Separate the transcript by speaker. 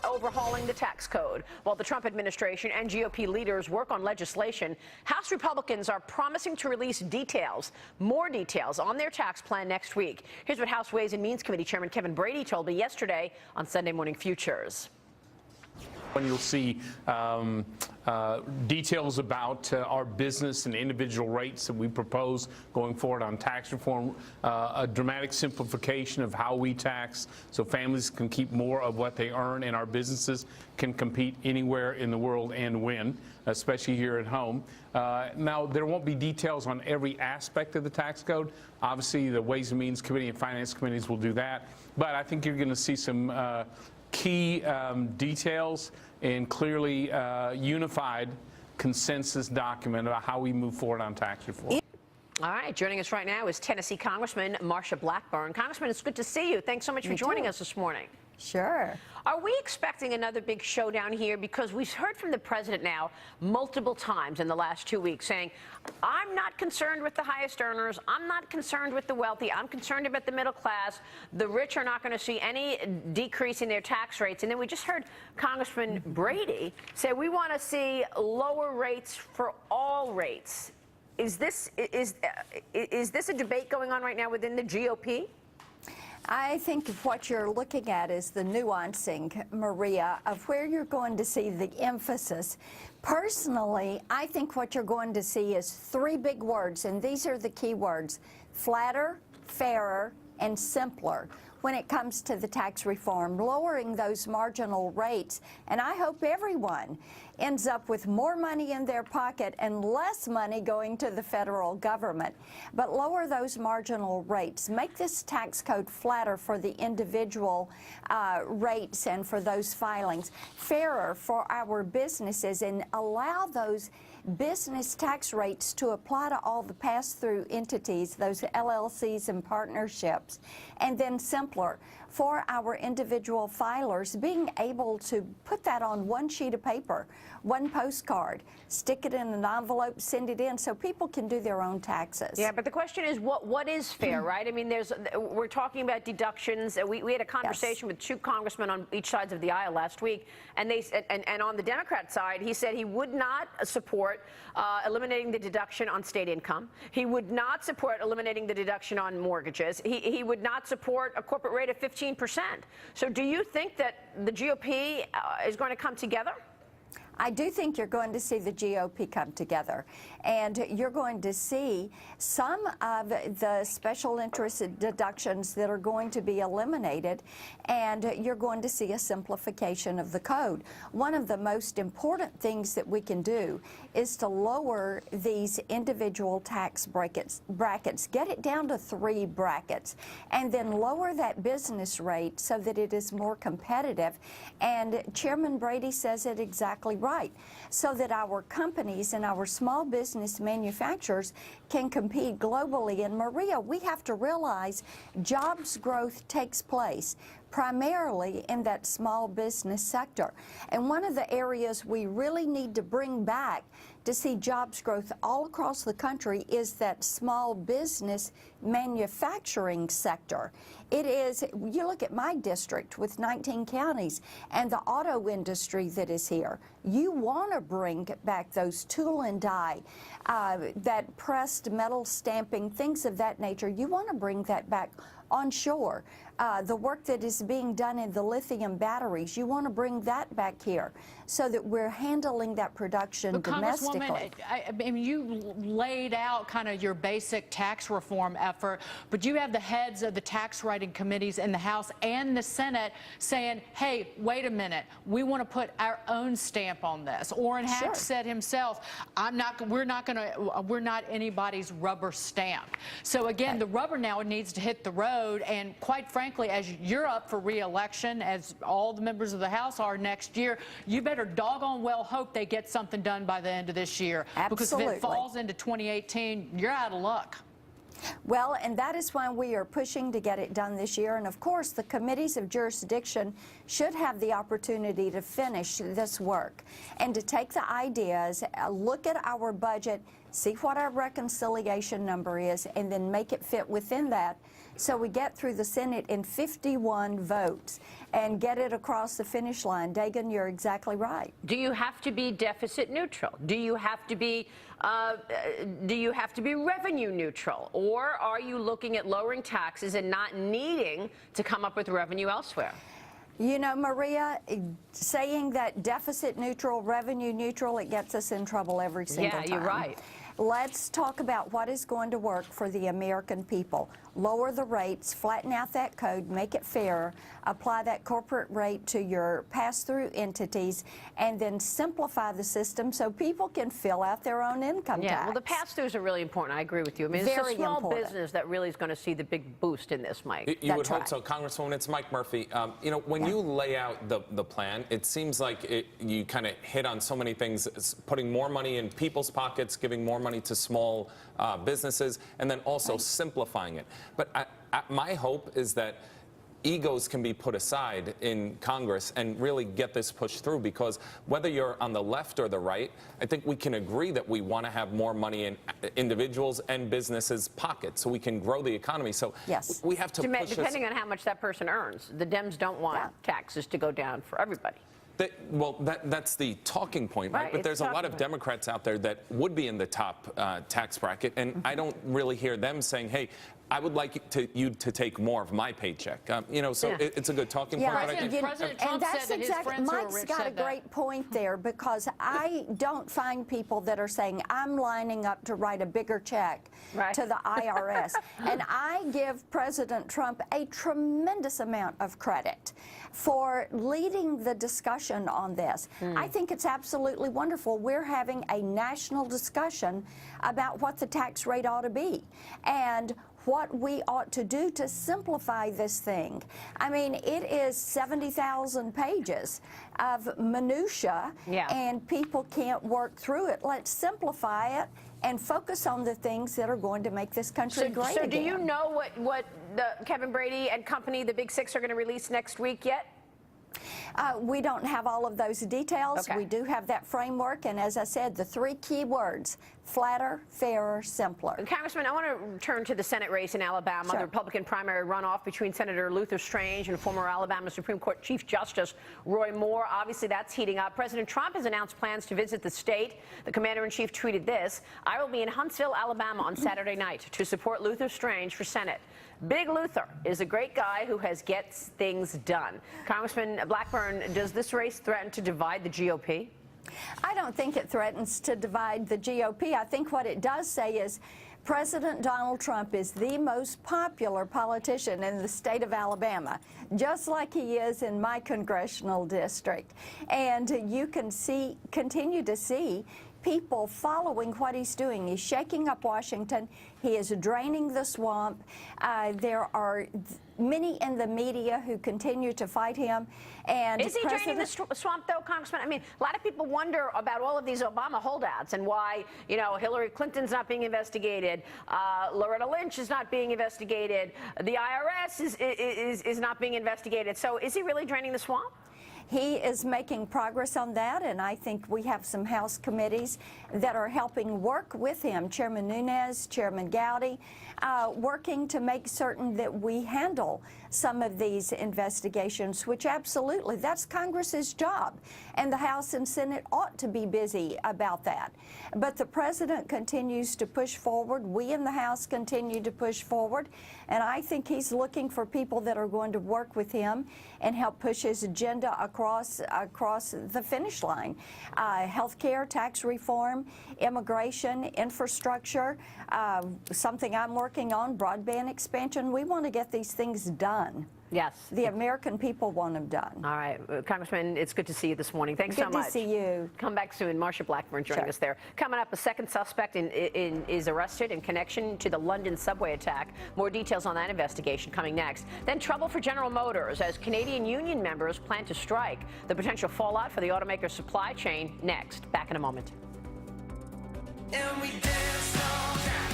Speaker 1: overhauling the tax code. While the Trump administration and GOP leaders work on legislation, House Republicans are promising to release more details on their tax plan next week. Here's what House Ways and Means Committee Chairman Kevin Brady told me yesterday on Sunday Morning Futures.
Speaker 2: When you'll see details about our business and individual rates that we propose going forward on tax reform, a dramatic simplification of how we tax so families can keep more of what they earn and our businesses can compete anywhere in the world and win, especially here at home. Now, there won't be details on every aspect of the tax code. Obviously, the Ways and Means Committee and Finance Committees will do that. But I think you're going to see some key details and clearly unified consensus document about how we move forward on tax reform.
Speaker 1: All right, joining us right now is Tennessee Congressman Marsha Blackburn. Congressman, it's good to see you. Thanks so much for joining us this morning.
Speaker 3: Sure.
Speaker 1: Are we expecting another big showdown here? Because we've heard from the president now multiple times in the last 2 weeks saying, I'm not concerned with the highest earners. I'm not concerned with the wealthy. I'm concerned about the middle class. The rich are not going to see any decrease in their tax rates. And then we just heard Congressman Brady say we want to see lower rates for all rates. Is this a debate going on right now within the GOP?
Speaker 3: I think what you're looking at is the nuancing, Maria, of where you're going to see the emphasis. Personally, I think what you're going to see is three big words, and these are the key words: flatter, fairer, and simpler when it comes to the tax reform, lowering those marginal rates. And I hope everyone ends up with more money in their pocket and less money going to the federal government. But lower those marginal rates. Make this tax code flatter for the individual rates and for those filings. Fairer for our businesses, and allow those business tax rates to apply to all the pass-through entities, those LLCs and partnerships. And then simpler for our individual filers, being able to put that on one sheet of paper, one postcard, stick it in an envelope, send it in so people can do their own taxes.
Speaker 1: Yeah, but the question is, what is fair, right? I mean, we're talking about deductions. We had a conversation with two congressmen on each sides of the aisle last week, and and on the Democrat side, he said he would not support eliminating the deduction on state income. He would not support eliminating the deduction on mortgages. He would not support a corporate rate of 15%. So do you think that the GOP is going to come together?
Speaker 3: I do think you're going to see the GOP come together, and you're going to see some of the special interest deductions that are going to be eliminated, and you're going to see a simplification of the code. One of the most important things that we can do is to lower these individual tax brackets, get it down to 3 brackets, and then lower that business rate so that it is more competitive. And Chairman Brady says it exactly right, so that our companies and our small business manufacturers can compete globally. And Maria, we have to realize jobs growth takes place primarily in that small business sector. And one of the areas we really need to bring back to see jobs growth all across the country is that small business manufacturing sector. It is, you look at my district with 19 counties and the auto industry that is here. You want to bring back those tool and die, that pressed metal stamping, things of that nature. You want to bring that back onshore. The work that is being done in the lithium batteries, you want to bring that back here so that we're handling that production domestically.
Speaker 4: Congresswoman, I mean, you laid out kind of your basic tax reform effort, but you have the heads of the tax writing committees in the House and the Senate saying, hey, wait a minute, we want to put our own stamp on this. Orrin Hatch said himself, we're not anybody's rubber stamp. So again, the rubber now needs to hit the road, and quite frankly, as you're up for re-election, as all the members of the House are next year, you better doggone well hope they get something done by the end of this year.
Speaker 3: Absolutely.
Speaker 4: Because if it falls into 2018, you're out of luck.
Speaker 3: Well, and that is why we are pushing to get it done this year. And of course, the committees of jurisdiction should have the opportunity to finish this work and to take the ideas, look at our budget, see what our reconciliation number is, and then make it fit within that so we get through the Senate in 51 votes and get it across the finish line. Dagan, you're exactly right.
Speaker 1: Do you have to be deficit neutral? Do you have to be revenue neutral? Or are you looking at lowering taxes and not needing to come up with revenue elsewhere?
Speaker 3: You know, Maria, saying that deficit neutral, revenue neutral, it gets us in trouble every single time.
Speaker 1: Yeah, you're right.
Speaker 3: Let's talk about what is going to work for the American people. Lower the rates, flatten out that code, make it fairer, apply that corporate rate to your pass-through entities, and then simplify the system so people can fill out their own income tax.
Speaker 1: Yeah, well, the pass-throughs are really important. I agree with you. I mean,
Speaker 3: Very
Speaker 1: it's a small
Speaker 3: important.
Speaker 1: business that really is going to see the big boost in this, Mike.
Speaker 5: You would
Speaker 3: That's
Speaker 5: hope
Speaker 3: right.
Speaker 5: so. Congresswoman, it's Mike Murphy. You know, when you lay out the plan, it seems like you kind of hit on so many things, putting more money in people's pockets, giving more money to small businesses, and then also simplifying it. But my hope is that egos can be put aside in Congress and really get this pushed through, because whether you're on the left or the right, I think we can agree that we want to have more money in individuals and businesses' pockets so we can grow the economy. So
Speaker 3: Yes.
Speaker 5: we have to push this.
Speaker 1: Depending on how much that person earns. The Dems don't want taxes to go down for everybody.
Speaker 5: Well, that's the talking point, right?
Speaker 1: Right,
Speaker 5: But
Speaker 1: it's
Speaker 5: there's a lot
Speaker 1: talking
Speaker 5: of
Speaker 1: point.
Speaker 5: Democrats out there that would be in the top tax bracket, and I don't really hear them saying, hey, I would like you to take more of my paycheck. You know, so
Speaker 1: Yeah.
Speaker 5: it's a good talking
Speaker 3: Yeah,
Speaker 5: point. But I think
Speaker 4: President
Speaker 3: and
Speaker 4: Trump
Speaker 3: that's
Speaker 4: said that his
Speaker 3: exactly,
Speaker 4: friends who are
Speaker 3: Mike's
Speaker 4: rich
Speaker 3: got a
Speaker 4: said that.
Speaker 3: great point there, because I don't find people that are saying, I'm lining up to write a bigger check
Speaker 1: Right.
Speaker 3: to the IRS. And I give President Trump a tremendous amount of credit for leading the discussion on this. I think it's absolutely wonderful. We're having a national discussion about what the tax rate ought to be and what we ought to do to simplify this thing. I mean, it is 70,000 pages of minutia, and people can't work through it. Let's simplify it and focus on the things that are going to make this country great
Speaker 1: So
Speaker 3: again.
Speaker 1: do you know what the Kevin Brady and company, the Big Six, are going to release next week yet?
Speaker 3: We don't have all of those details.
Speaker 1: Okay.
Speaker 3: We do have that framework, and as I said, the three key words: flatter, fairer, simpler.
Speaker 1: Congressman, I want to turn to the Senate race in Alabama,
Speaker 3: Sure.
Speaker 1: the Republican primary runoff between Senator Luther Strange and former Alabama Supreme Court Chief Justice Roy Moore. Obviously, that's heating up. President Trump has announced plans to visit the state. The commander-in-chief tweeted this: I will be in Huntsville, Alabama on Saturday night to support Luther Strange for Senate. Big Luther is a great guy who gets things done. Congressman Blackburn, does this race threaten to divide the GOP?
Speaker 3: I don't think it threatens to divide the GOP. I think what it does say is President Donald Trump is the most popular politician in the state of Alabama, just like he is in my congressional district. And you can continue to see people following what he's doing. He's shaking up Washington. He is draining the swamp. There are many in the media who continue to fight him. And
Speaker 1: is he draining the swamp, though, Congressman? I mean, a lot of people wonder about all of these Obama holdouts and why, you know, Hillary Clinton's not being investigated, Loretta Lynch is not being investigated, the IRS is not being investigated. So is he really draining the swamp?
Speaker 3: He is making progress on that, and I think we have some House committees that are helping work with him. Chairman Nunes, Chairman Gowdy, working to make certain that we handle some of these investigations, which absolutely, that's Congress's job, and the House and Senate ought to be busy about that. But the president continues to push forward. We in the House continue to push forward, and I think he's looking for people that are going to work with him and help push his agenda across the finish line. Health care, tax reform, immigration, infrastructure, something I'm working on, broadband expansion. We want to get these things done.
Speaker 1: Yes.
Speaker 3: The American people want them done.
Speaker 1: All right. Congressman, it's good to see you this morning. Thanks so much.
Speaker 3: Good to see you.
Speaker 1: Come back soon. Marsha Blackburn joining us there. Coming up, a second suspect is arrested in connection to the London subway attack. More details on that investigation coming next. Then trouble for General Motors as Canadian union members plan to strike. The potential fallout for the automaker's supply chain next. Back in a moment.
Speaker 6: And we dance all night.